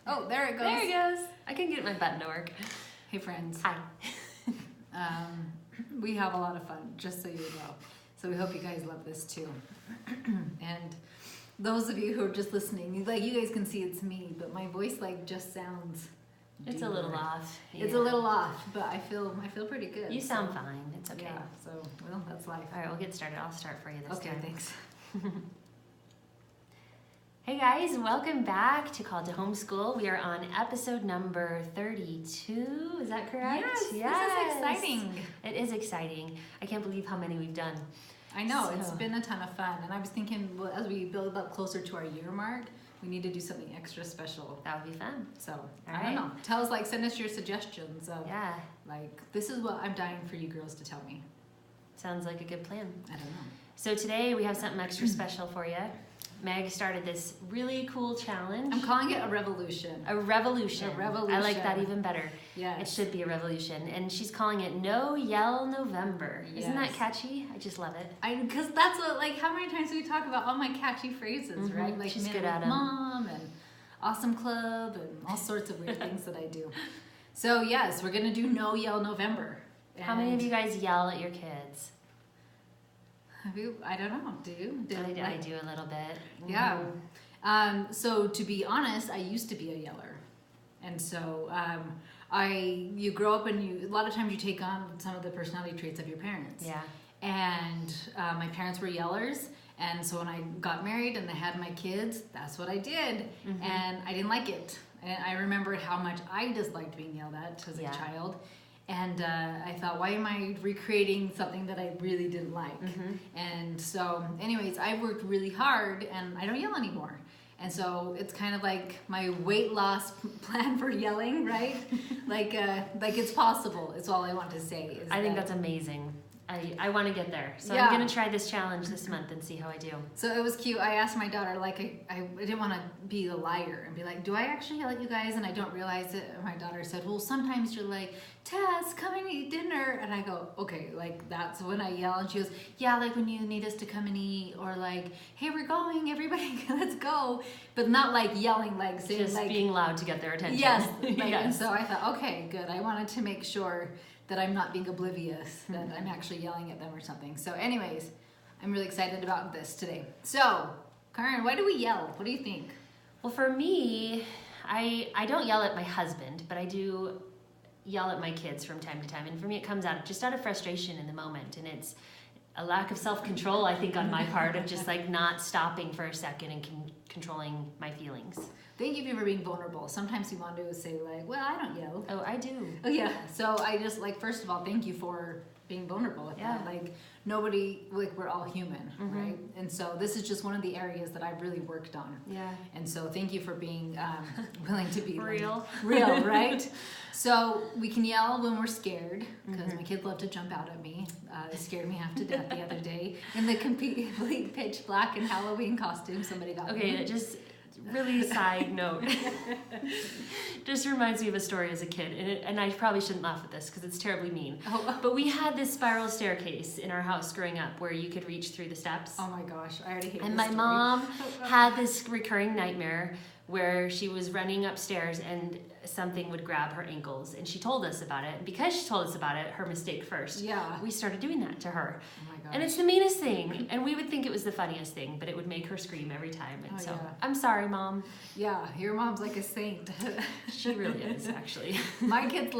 Oh, there it goes. There it goes. I can get my button to work. Hey, friends. Hi. We have a lot of fun, just so you know. So we hope you guys love this too. And those of you who are just listening, like you guys can see it's me, but my voice like just sounds. It's a little off. It's a little off, but I feel pretty good. You sound fine. It's okay. Yeah. So well, that's life. All right, we'll get started. I'll start for you this time. Okay, thanks. Hey guys, welcome back to Called to Homeschool. We are on episode number 32. Is that correct? Yes. This is exciting. It is exciting. I can't believe how many we've done. I know, it's been a ton of fun. And I was thinking, well, as we build up closer to our year mark, we need to do something extra special. That would be fun. So, I don't know. Tell us, like, send us your suggestions of, like, this is what I'm dying for you girls to tell me. Sounds like a good plan. I don't know. So today we have something extra special for you. Meg started this really cool challenge. I'm calling it a revolution. A revolution. A revolution. I like that even better. Yes. It should be a revolution. And she's calling it No Yell November. Yes. Isn't that catchy? I just love it. Because that's what, like, how many times do we talk about all my catchy phrases, right? Like, she's Man good with at 'em. Mom and Awesome Club and all sorts of weird things that I do. So, yes, we're going to do No Yell November. How many of you guys yell at your kids? Have you? I don't know. Do you? I do a little bit. Yeah. So to be honest, I used to be a yeller, and so you grow up and a lot of times you take on some of the personality traits of your parents. Yeah. And my parents were yellers, and so when I got married and I had my kids, that's what I did, and I didn't like it. And I remember how much I disliked being yelled at as a child. And I thought, why am I recreating something that I really didn't like? And so, anyways, I worked really hard, and I don't yell anymore. And so it's kind of like my weight loss plan for yelling, right? like it's possible. It's all I want to say. I think that's amazing. I want to get there. So I'm going to try this challenge this month and see how I do. So it was cute. I asked my daughter, like, I didn't want to be the liar and be like, do I actually yell at you guys? And I don't realize it. And my daughter said, well, sometimes you're like, Tess, come and eat dinner. And I go, okay, like, that's when I yell. And she goes, yeah, like when you need us to come and eat, or like, hey, we're going, everybody, let's go. But not like yelling, like saying, just like, being loud to get their attention. Yes. And so I thought, okay, good. I wanted to make sure that I'm not being oblivious, that I'm actually yelling at them or something. So anyways, I'm really excited about this today. So, Karen, why do we yell? What do you think? Well, for me, I don't yell at my husband, but I do yell at my kids from time to time. And for me, it comes out of frustration in the moment. And it's a lack of self-control, I think, on my part of just like not stopping for a second and controlling my feelings. Thank you for being vulnerable. Sometimes you want to say like, well, I don't yell. Oh, I do. Oh yeah. So I just like, first of all, thank you for being vulnerable with that. Like nobody, like we're all human, right? And so this is just one of the areas that I've really worked on. Yeah. And so thank you for being willing to be real, right? So we can yell when we're scared, because my kids love to jump out at me. They scared me half to death the other day in the complete pitch black and Halloween costume. Somebody got me. Okay, just really side note. Just reminds me of a story as a kid, and I probably shouldn't laugh at this because it's terribly mean. But we had this spiral staircase in our house growing up where you could reach through the steps. Oh my gosh, I already hate And this my story. mom had this recurring nightmare where she was running upstairs and something would grab her ankles, and she told us about it. And because she told us about it, her mistake first, we started doing that to her. Oh my gosh. And it's the meanest thing, and we would think it was the funniest thing, but it would make her scream every time. And I'm sorry, Mom. Yeah, your mom's like a saint. She really is, actually. My kids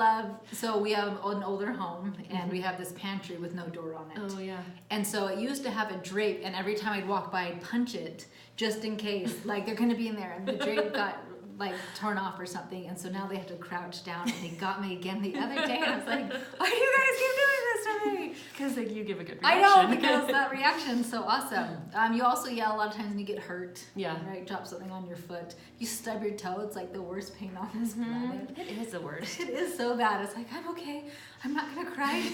so we have an older home, and we have this pantry with no door on it. Oh yeah. And so it used to have a drape, and every time I'd walk by, I'd punch it just in case, like they're gonna be in there, and the drape got like torn off or something, and so now they have to crouch down, and they got me again the other day, and I was like, why do you guys keep doing this to me? Because like you give a good I reaction. know, because that reaction's so awesome. You also yell a lot of times when you get hurt. Yeah. Right, drop something on your foot. You stub your toe, it's like the worst pain on this planet. It is the worst. It is so bad. It's like, I'm okay. I'm not gonna cry.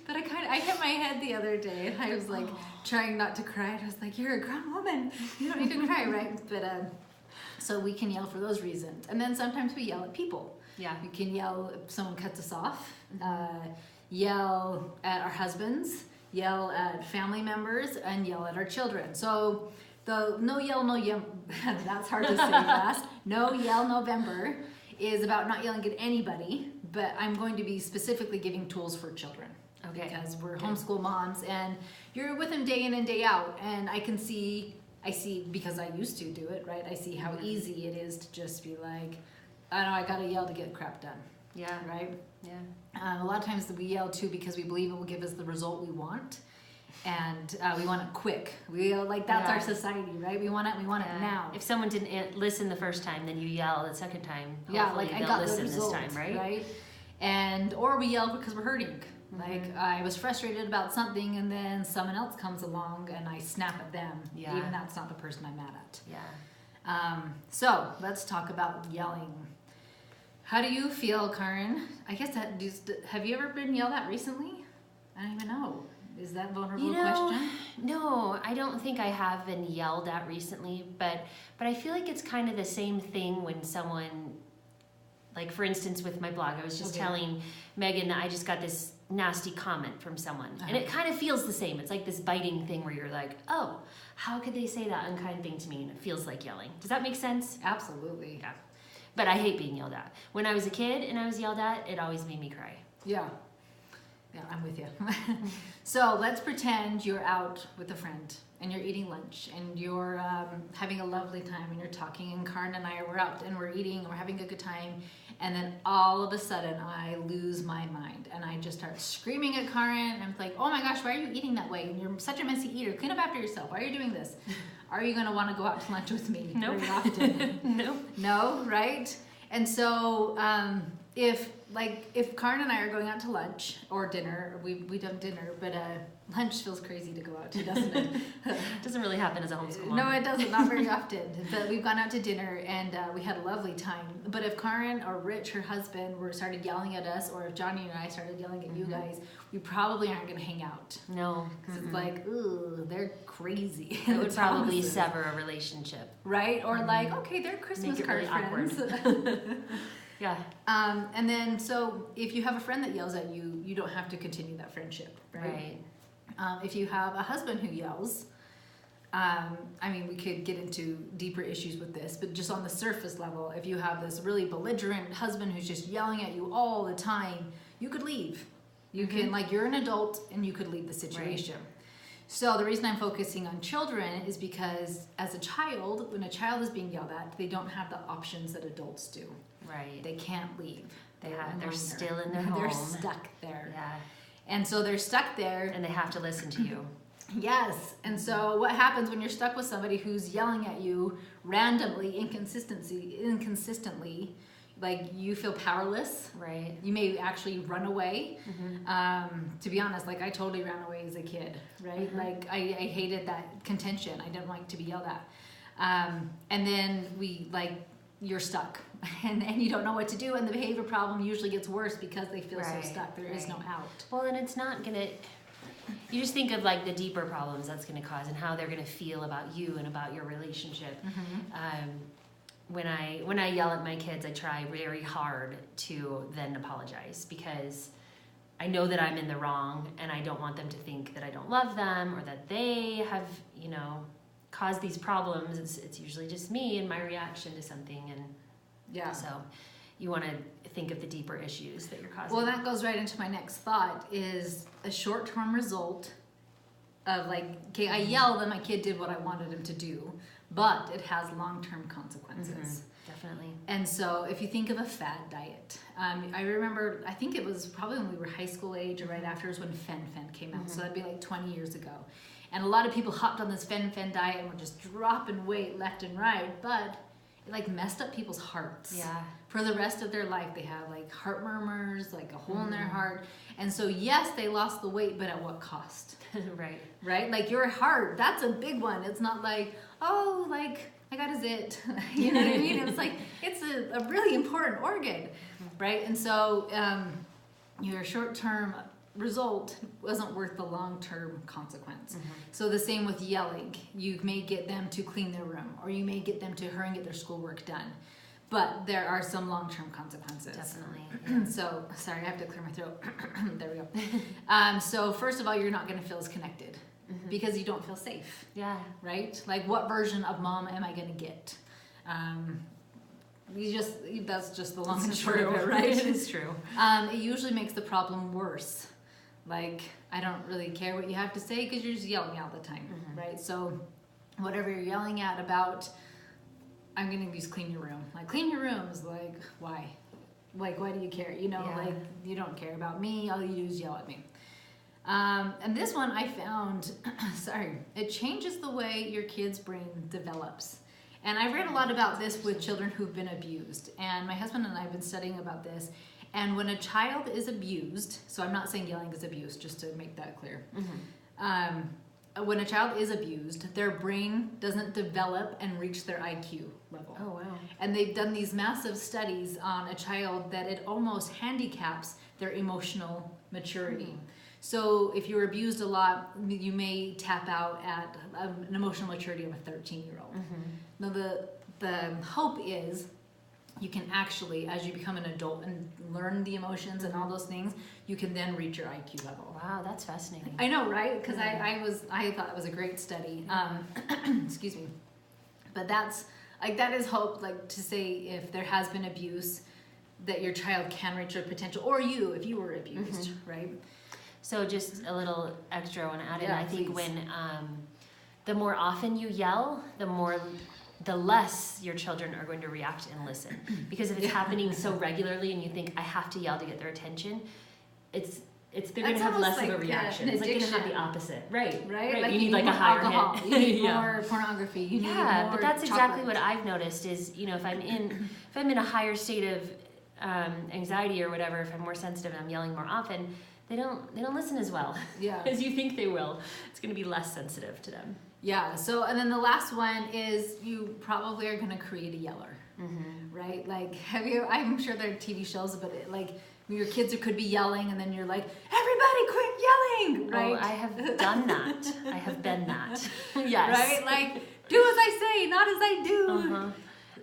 But I hit my head the other day, and I was like trying not to cry. And I was like, you're a grown woman. You don't need to cry, right? But so we can yell for those reasons. And then sometimes we yell at people. Yeah. We can yell if someone cuts us off, yell at our husbands, yell at family members, and yell at our children. So the no yell, no yell, that's hard to say fast. No yell November is about not yelling at anybody, but I'm going to be specifically giving tools for children. Okay. Because we're homeschool moms and you're with them day in and day out. And I see, because I used to do it, right? I see how easy it is to just be like, I know I gotta yell to get crap done. Yeah. Right? Yeah. A lot of times we yell too because we believe it will give us the result we want. And we want it quick. We like that's our society, right? We want it now. If someone didn't listen the first time, then you yell the second time. Yeah, like I got listen the result, this time, right? Right. And or we yell because we're hurting. Like I was frustrated about something, and then someone else comes along, and I snap at them. Yeah. Even that's not the person I'm mad at. Yeah. So let's talk about yelling. How do you feel, Karen? I guess have you ever been yelled at recently? I don't even know. Is that a vulnerable question? No, I don't think I have been yelled at recently, but I feel like it's kind of the same thing when someone, like for instance with my blog, I was just telling Megan that I just got this nasty comment from someone. And it kind of feels the same. It's like this biting thing where you're like, oh, how could they say that unkind thing to me? And it feels like yelling. Does that make sense? Absolutely. Yeah. But I hate being yelled at. When I was a kid and I was yelled at, it always made me cry. Yeah. Yeah, I'm with you. So let's pretend you're out with a friend and you're eating lunch and you're having a lovely time and you're talking, and Karen and we're out and we're eating and we're having a good time, and then all of a sudden I lose my mind and I just start screaming at Karen, and I'm like, oh my gosh, why are you eating that way? And you're such a messy eater. Clean up after yourself. Why are you doing this? Are you going to want to go out to lunch with me? Nope. Very often? Nope. No, right? And so if Karen and I are going out to lunch or dinner, we done dinner, but lunch feels crazy to go out to, doesn't it? It doesn't really happen as a homeschool mom. No, it doesn't. Not very often. But we've gone out to dinner and we had a lovely time. But if Karen or Rich, her husband, started yelling at us, or if Johnny and I started yelling at you guys, we probably aren't going to hang out. No. Because it's like, ooh, they're crazy. It would probably sever a relationship. Right? Or like, okay, they're Christmas card really friends. Yeah. And then, so if you have a friend that yells at you, you don't have to continue that friendship, right? If you have a husband who yells, I mean, we could get into deeper issues with this, but just on the surface level, if you have this really belligerent husband who's just yelling at you all the time, you could leave. You can, like, you're an adult and you could leave the situation. Right. So the reason I'm focusing on children is because as a child, when a child is being yelled at, they don't have the options that adults do. Right. They can't leave. They're still in their home. They're stuck there. Yeah. And so they're stuck there. And they have to listen to you. Yes. And so what happens when you're stuck with somebody who's yelling at you randomly, inconsistently, like you feel powerless. Right. You may actually run away. To be honest, like I totally ran away as a kid, right? Like I hated that contention. I didn't like to be yelled at. And then you're stuck and you don't know what to do, and the behavior problem usually gets worse because they feel so stuck. There is no out. Well, and it's not gonna, you just think of like the deeper problems that's gonna cause and how they're gonna feel about you and about your relationship. When I yell at my kids, I try very hard to then apologize, because I know that I'm in the wrong and I don't want them to think that I don't love them or that they have, caused these problems. It's usually just me and my reaction to something, and so you want to think of the deeper issues that you're causing. Well, that goes right into my next thought, is a short-term result of I yelled and my kid did what I wanted him to do, but it has long-term consequences. Definitely. And so if you think of a fad diet, I remember, I think it was probably when we were high school age or right after is when Fen came out. So that'd be like 20 years ago. And a lot of people hopped on this Fen diet and were just dropping weight left and right, but it messed up people's hearts. Yeah. For the rest of their life, they have heart murmurs, a hole in their heart. And so yes, they lost the weight, but at what cost? Right. Right? Your heart, that's a big one. It's not I got a zit. You know what I mean? It's a really important organ, right? And so your short-term result wasn't worth the long-term consequence. So the same with yelling. You may get them to clean their room, or you may get them to hurry and get their schoolwork done. But there are some long-term consequences. Definitely. So, sorry, I have to clear my throat. There we go. So first of all, you're not going to feel as connected. because you don't feel safe. Yeah. Right? Like, what version of mom am I going to get? That's just the long and short of it, right? It is true. It usually makes the problem worse. Like, I don't really care what you have to say because you're just yelling all the time, right? So whatever you're yelling at about, I'm going to use clean your room. Like, clean your room is like, why? Like, why do you care? You know, like, you don't care about me. All you do is yell at me. And this one I found, it changes the way your kid's brain develops. And I've read a lot about this with children who've been abused. And my husband and I have been studying about this. And when a child is abused, so I'm not saying yelling is abuse, just to make that clear. When a child is abused, their brain doesn't develop and reach their IQ level. Oh, wow. And they've done these massive studies on a child that it almost handicaps their emotional maturity. So if you were abused a lot, you may tap out at an emotional maturity of a 13-year-old. Now, the hope is you can actually, as you become an adult and learn the emotions and all those things, you can then reach your IQ level. Wow, that's fascinating. I know, right? Because I thought it was a great study. Excuse me. But that's, like, that is hope, like, to say if there has been abuse, that your child can reach their potential, or you, if you were abused, right? So just a little extra I want to add in. Yeah, I think please. when the more often you yell, the less your children are going to react and listen. Because if it's happening so regularly and you think, I have to yell to get their attention, they're going to have less of a reaction. It's like going to have the opposite. Right. Like you need like a higher alcohol. hit. You need more pornography. You need more but that's chocolate. exactly what I've noticed is, you know, if I'm in a higher state of anxiety or whatever, if I'm more sensitive and I'm yelling more often, they don't listen as well as you think they will. It's going to be less sensitive to them. Yeah. So, and then the last one is you probably are going to create a yeller, right? Like, I'm sure there are TV shows, but like your kids could be yelling and then you're like, everybody quit yelling, right? Oh, I have done that. I have been that. Yes. Right? Like, do as I say, not as I do.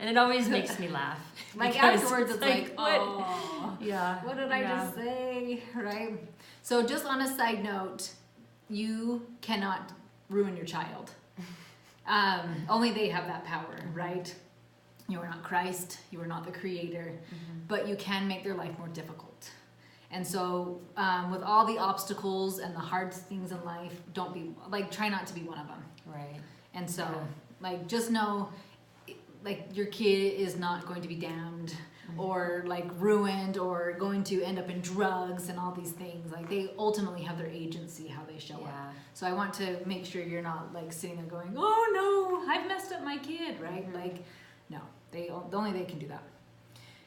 And it always makes me laugh. Like, afterwards it's like, what? Oh, What did I just say, right? So just on a side note, you cannot ruin your child. Only they have that power, right? You are not Christ, you are not the creator, but you can make their life more difficult. And so with all the obstacles and the hard things in life, try not to be one of them. Right. And so, like, just know, like, your kid is not going to be damned or like ruined or going to end up in drugs and all these things. Like, they ultimately have their agency how they show up. So I want to make sure you're not like sitting there going, oh no, I've messed up my kid, right? Like, no, only they can do that.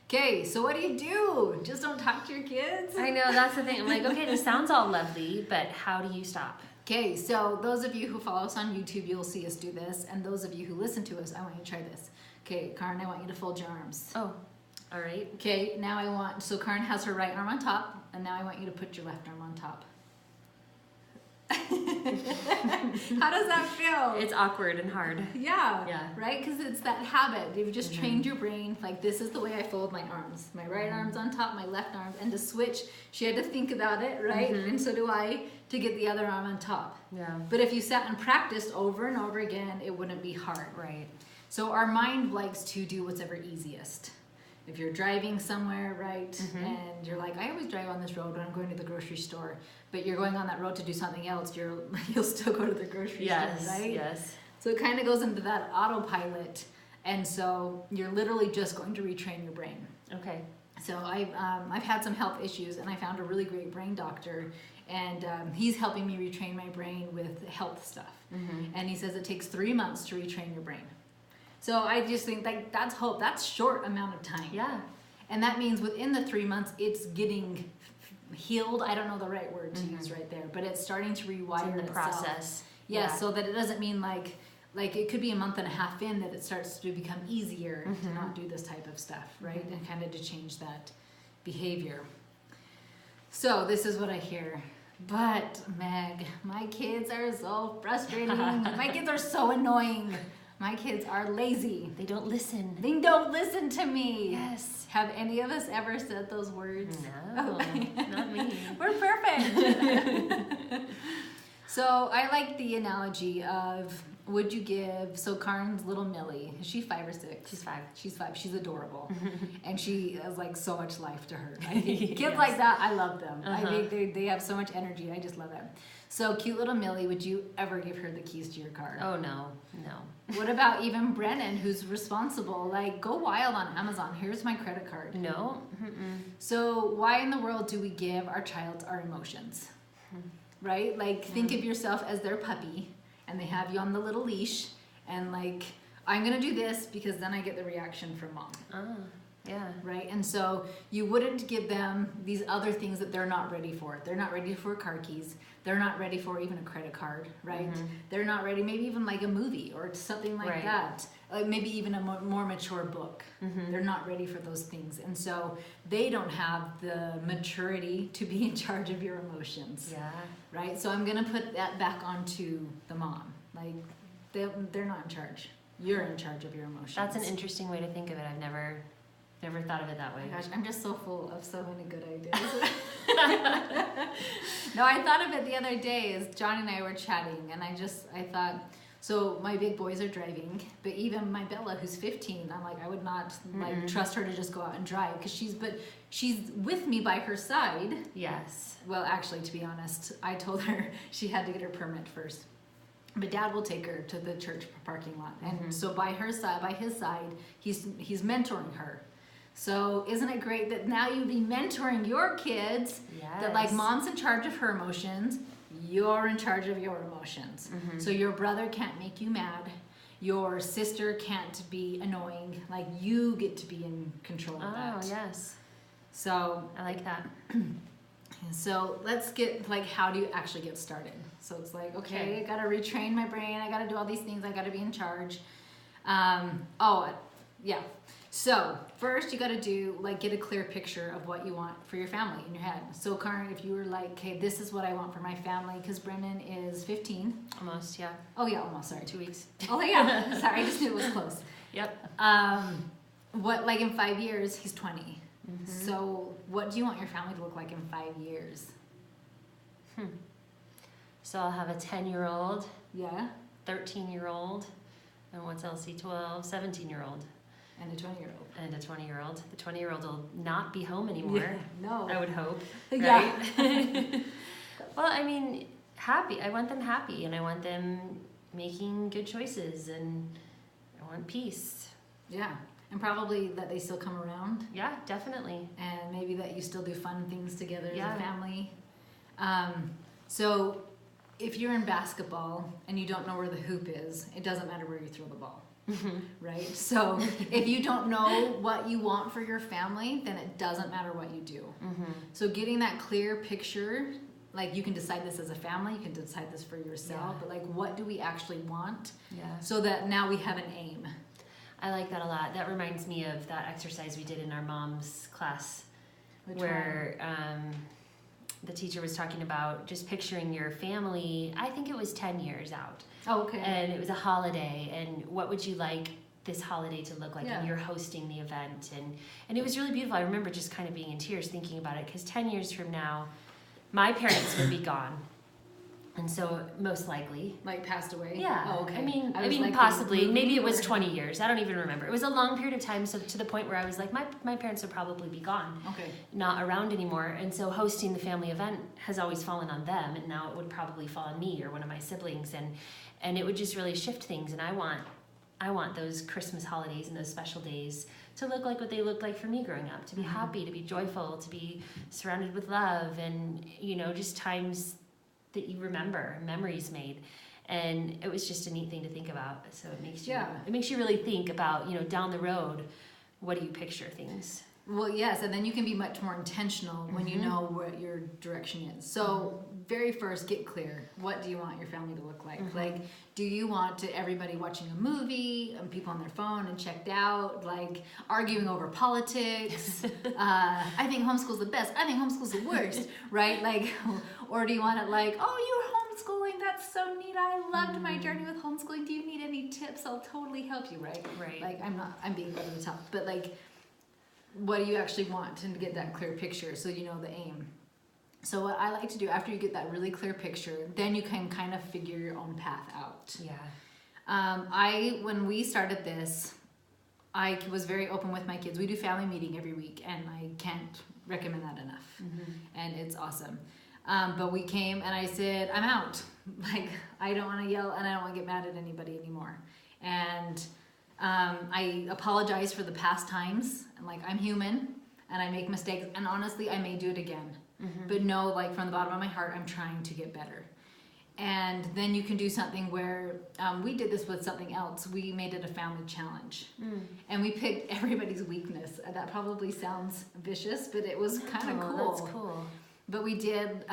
Okay, so what do? Just don't talk to your kids? I know, that's the thing. I'm like, okay, this sounds all lovely, but how do you stop? Okay, so those of you who follow us on YouTube, you'll see us do this. And those of you who listen to us, I want you to try this. Okay, Karen, I want you to fold your arms. Oh, all right. Okay, now so Karen has her right arm on top, and now I want you to put your left arm on top. How does that feel? It's awkward and hard. Yeah. Right? Because it's that habit. You've just trained your brain, like, this is the way I fold my arms. My right arm's on top, my left arm. And to switch, she had to think about it, right? And so do I, to get the other arm on top. Yeah. But if you sat and practiced over and over again, it wouldn't be hard. Right. So our mind likes to do what's ever easiest. If you're driving somewhere, right, and you're like, I always drive on this road when I'm going to the grocery store, but you're going on that road to do something else, you'll still go to the grocery store, right? Yes. So it kind of goes into that autopilot, and so you're literally just going to retrain your brain. Okay. So I've had some health issues, and I found a really great brain doctor, and he's helping me retrain my brain with health stuff. And he says it takes 3 months to retrain your brain. So I just think, like, that's hope. That's short amount of time. Yeah. And that means within the 3 months, it's getting healed. I don't know the right word to use right there, but it's starting to rewire it's in the process. Yeah, so that it doesn't mean like it could be a month and a half in that it starts to become easier to not do this type of stuff, right? And kind of to change that behavior. So this is what I hear. But Meg, my kids are so frustrating. My kids are so annoying. My kids are lazy. They don't listen. They don't listen to me. Yes. Have any of us ever said those words? No, not me. We're perfect. So I like the analogy of, would you give, so Karen's little Millie, is she 5 or 6? She's 5. She's 5. She's adorable. And she has like so much life to her. I think kids Yes. like that, I love them. I Uh-huh. think they have so much energy. I just love them. So cute little Millie, would you ever give her the keys to your car? Oh, no. What about even Brennan, who's responsible? Like, go wild on Amazon. Here's my credit card. No. Mm-mm. So why in the world do we give our child our emotions? Right? Like, think of yourself as their puppy, and they have you on the little leash, and like, I'm gonna do this because then I get the reaction from mom. Yeah. Right? And so you wouldn't give them these other things that they're not ready for. They're not ready for car keys. They're not ready for even a credit card, right? They're not ready, maybe even like a movie or something like Right. that. Maybe even a more mature book. They're not ready for those things. And so they don't have the maturity to be in charge of your emotions, Yeah. right? So I'm going to put that back onto the mom. Like, they're not in charge. You're in charge of your emotions. That's an interesting way to think of it. I've never thought of it that way. Oh my gosh, I'm just so full of so many good ideas. No, I thought of it the other day as John and I were chatting, and I thought, so my big boys are driving, but even my Bella, who's 15, I'm like, I would not like trust her to just go out and drive, because she's with me by her side. Yes. Well, actually, to be honest, I told her she had to get her permit first. But Dad will take her to the church parking lot, and so by his side, he's mentoring her. So isn't it great that now you'd be mentoring your kids? Yes. That like mom's in charge of her emotions, you're in charge of your emotions. So your brother can't make you mad, your sister can't be annoying. Like, you get to be in control of that. Oh, yes. So I like that. So let's get, like, how do you actually get started? So it's like, okay, I gotta retrain my brain, I gotta do all these things, I gotta be in charge. Yeah. So first you gotta do, like, get a clear picture of what you want for your family in your head. So Karen, if you were like, okay, this is what I want for my family, because Brennan is 15. Almost, yeah. Oh yeah, almost, sorry. 2 weeks. Oh yeah, sorry, I just knew it was close. Yep. What, like in 5 years, he's 20. So what do you want your family to look like in 5 years? So I'll have a 10-year-old, Yeah, 13-year-old, and what's else? 12, 17-year-old, and a 20-year-old. and a 20-year-old. The 20-year-old will not be home anymore. Yeah, no. I would hope. Yeah. Right? Well, I mean, happy. I want them happy, and I want them making good choices, and I want peace. Yeah, and probably that they still come around, Yeah, definitely. and maybe that you still do fun things together as Yeah. a family. So if you're in basketball and you don't know where the hoop is, it doesn't matter where you throw the ball, right? So if you don't know what you want for your family, then it doesn't matter what you do. So getting that clear picture, like, you can decide this as a family, you can decide this for yourself, but like, what do we actually want? Yeah. So that now we have an aim. I like that a lot. That reminds me of that exercise we did in our mom's class, Which where the teacher was talking about just picturing your family. I think it was 10 years out. Oh, okay. And it was a holiday, and what would you like this holiday to look like? Yeah. And you're hosting the event, and it was really beautiful. I remember just kind of being in tears thinking about it, because 10 years from now, my parents would be gone. And so most likely, Like, passed away? yeah. Oh, okay. I mean, was like, possibly. Maybe it was or- 20 years. I don't even remember. It was a long period of time, so to the point where I was like, my parents would probably be gone, Okay. not around anymore. And so hosting the family event has always fallen on them, and now it would probably fall on me or one of my siblings, and it would just really shift things. And I want those Christmas holidays and those special days to look like what they looked like for me growing up, to be happy, to be joyful, to be surrounded with love, and, you know, just times that you remember, memories made. And it was just a neat thing to think about. So it makes you really think about, you know, down the road, what do you picture things? Well, yes, and then you can be much more intentional when you know what your direction is. So, very first, get clear. What do you want your family to look like? Like, do you want everybody watching a movie, and people on their phone and checked out, like arguing over politics? I think homeschool's the best. I think homeschool's the worst, right? Like, or do you want it like, oh, you're homeschooling? That's so neat. I loved my journey with homeschooling. Do you need any tips? I'll totally help you, right? Right. Like, I'm being over the top, but like, what do you actually want, and to get that clear picture so you know the aim. So what I like to do after you get that really clear picture, then you can kind of figure your own path out. Yeah. When we started this, I was very open with my kids. We do family meeting every week, and I can't recommend that enough. And it's awesome. But we came and I said, I'm out. Like, I don't want to yell and I don't want to get mad at anybody anymore. And I apologize for the past times. And like, I'm human and I make mistakes. And honestly, I may do it again. But no, like from the bottom of my heart, I'm trying to get better. And then you can do something where we did this with something else. We made it a family challenge. And we picked everybody's weakness. That probably sounds vicious, but it was kind of cool. That's cool. But we did,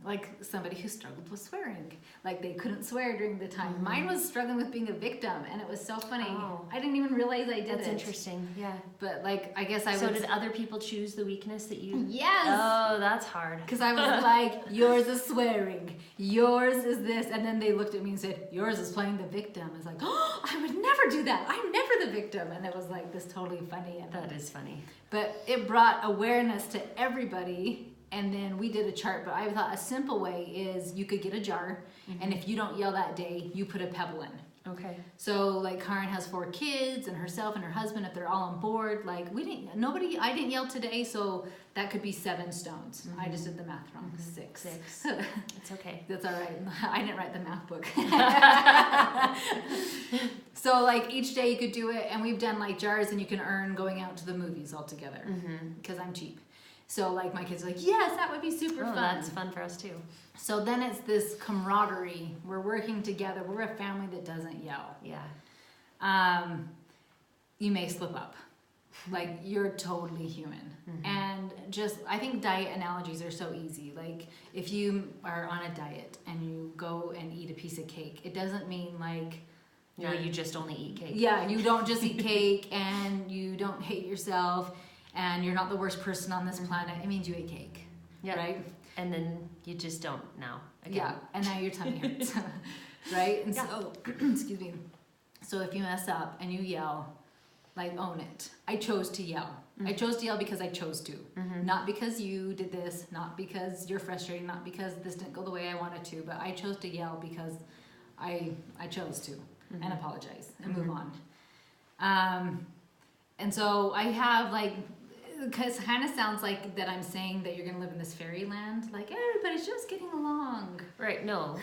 like somebody who struggled with swearing. Like they couldn't swear during the time. Mine was struggling with being a victim, and it was so funny. Oh. I didn't even realize I did That's it. interesting, yeah. But like, I guess So did other people choose the weakness that you... Yes! Oh, that's hard. Because I was like, yours is swearing, yours is this. And then they looked at me and said, yours is playing the victim. I was like, oh, I would never do that. I'm never the victim. And it was like this totally funny. And That is funny. But it brought awareness to everybody. And then we did a chart, but I thought a simple way is you could get a jar, and if you don't yell that day, you put a pebble in. Okay. So like Karen has 4 kids and herself and her husband, if they're all on board, like I didn't yell today, so that could be 7 stones. I just did the math wrong. 6. 6. It's okay. That's all right. I didn't write the math book. So like each day you could do it, and we've done like jars, and you can earn going out to the movies all together because I'm cheap. So like my kids are like, yes, that would be super fun. That's fun for us too. So then it's this camaraderie. We're working together. We're a family that doesn't yell. Yeah. You may slip up. Like you're totally human. And just, I think diet analogies are so easy. Like if you are on a diet and you go and eat a piece of cake, it doesn't mean like, No, you just only eat cake. yeah, you don't just eat cake and you don't hate yourself and you're not the worst person on this planet. It means you ate cake, right? And then you just don't now. Again. Yeah, and now your tummy hurts, right? And so, excuse me. So if you mess up and you yell, like own it. I chose to yell. I chose to yell because I chose to. Not because you did this, not because you're frustrated, not because this didn't go the way I wanted to, but I chose to yell because I chose to and apologize and move on. And so I have like, because it kind of sounds like that I'm saying that you're going to live in this fairyland, like everybody's just getting along. Right, no.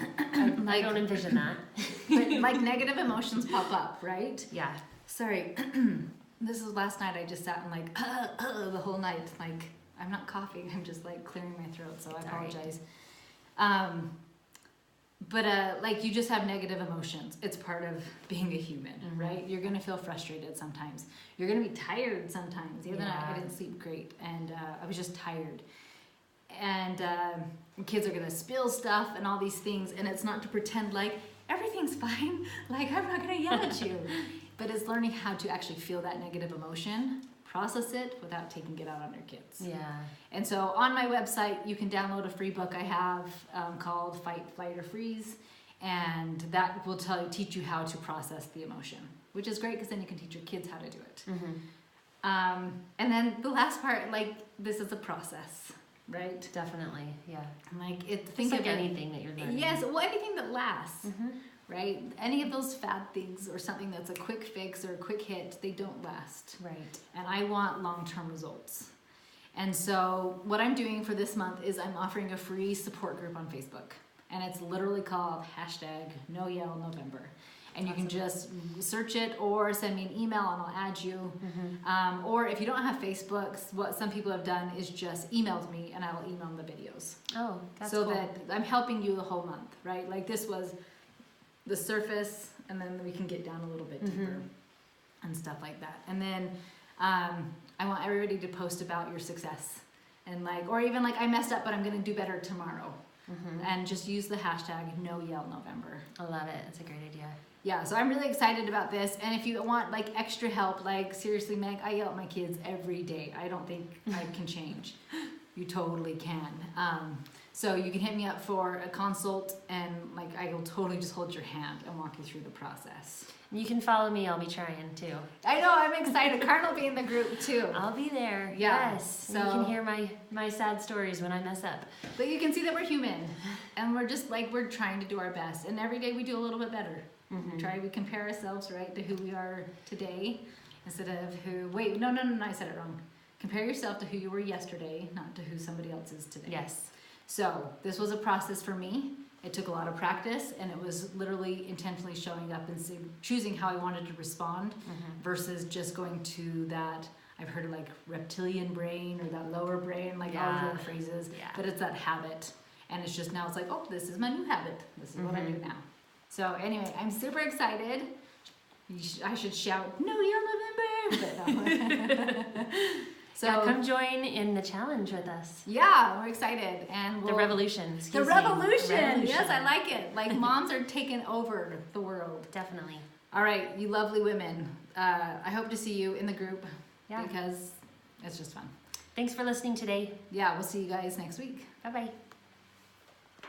I don't envision that. But like negative emotions pop up, right? Yeah. Sorry. This is last night. I just sat and like, the whole night. Like, I'm not coughing. I'm just like clearing my throat. So I apologize. But like you just have negative emotions. It's part of being a human, right? You're going to feel frustrated sometimes. You're going to be tired sometimes. The other night I didn't sleep great and I was just tired. And kids are going to spill stuff and all these things. And it's not to pretend like everything's fine. Like I'm not going to yell at you. But it's learning how to actually feel that negative emotion, process it without taking it out on your kids. Yeah. And so on my website, you can download a free book I have called Fight, Flight, or Freeze. And that will teach you how to process the emotion, which is great because then you can teach your kids how to do it. And then the last part, like this is a process, right? Definitely, yeah. Like Think of anything that you're learning. Yes, well, anything that lasts. Right? Any of those fad things or something that's a quick fix or a quick hit, they don't last. Right. And I want long-term results. And so what I'm doing for this month is I'm offering a free support group on Facebook. And it's literally called #NoYellNovember. And you can just search it or send me an email and I'll add you. Or if you don't have Facebook, what some people have done is just emailed me and I will email them the videos. Oh, that's so cool. that I'm helping you the whole month, right? Like this was the surface, and then we can get down a little bit deeper and stuff like that. And then I want everybody to post about your success and like, or even like I messed up, but I'm going to do better tomorrow. And just use the #NoYellNovember. I love it. It's a great idea. Yeah, so I'm really excited about this. And if you want like extra help, like seriously, Meg, I yell at my kids every day. I don't think I can change. you totally can. So you can hit me up for a consult, and like I will totally just hold your hand and walk you through the process. You can follow me. I'll be trying too. I know. I'm excited. Karn will be in the group too. I'll be there. Yeah, Yes. so- You can hear my sad stories when I mess up. But you can see that we're human, and we're just like, we're trying to do our best, and every day we do a little bit better. We compare ourselves, right, to who we are today instead of who. Wait, no, I said it wrong. Compare yourself to who you were yesterday, not to who somebody else is today. Yes. So this was a process for me. It took a lot of practice, and it was literally intentionally showing up and choosing how I wanted to respond versus just going to that, I've heard of like reptilian brain or that lower brain, like all the other phrases, but it's that habit. And it's just now it's like, oh, this is my new habit. This is what I do now. So anyway, I'm super excited. I should shout, no yell November! But no. So come join in the challenge with us. Yeah, we're excited. And The revolution. The revolution. Yes, I like it. Like moms are taking over the world. Definitely. All right, you lovely women. I hope to see you in the group Yeah. because it's just fun. Thanks for listening today. Yeah, we'll see you guys next week. Bye-bye.